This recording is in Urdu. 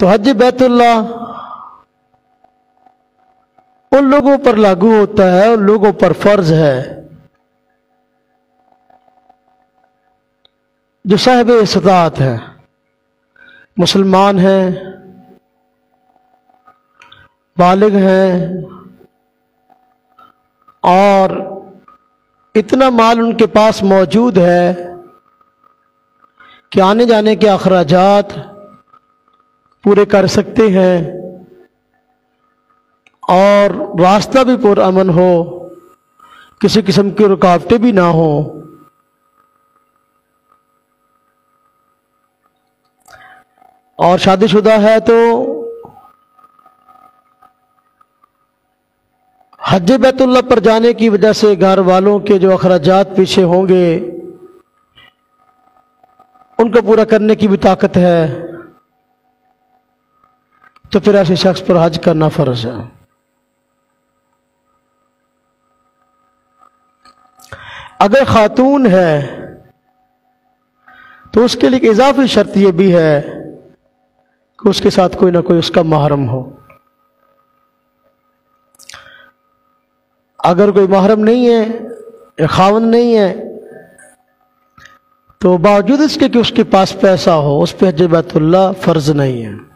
تو حج بیت اللہ ان لوگوں پر لاگو ہوتا ہے، ان لوگوں پر فرض ہے جو صاحب استطاعت ہے، مسلمان ہیں، بالغ ہیں، اور اتنا مال ان کے پاس موجود ہے کہ آنے جانے کے اخراجات پورے کر سکتے ہیں اور راستہ بھی پرامن ہو، کسی قسم کی رکاوٹیں بھی نہ ہوں۔ اور شادی شدہ ہے تو حج بیت اللہ پر جانے کی وجہ سے گھر والوں کے جو اخراجات پیچھے ہوں گے ان کو پورا کرنے کی بھی طاقت ہے، تو پھر ایسے شخص پر حج کرنا فرض ہے۔ اگر خاتون ہے تو اس کے لیے ایک اضافی شرط یہ بھی ہے کہ اس کے ساتھ کوئی نہ کوئی اس کا محرم ہو۔ اگر کوئی محرم نہیں ہے یا خاوند نہیں ہے تو باوجود اس کے کہ اس کے پاس پیسہ ہو، اس پہ حج بیت اللہ فرض نہیں ہے۔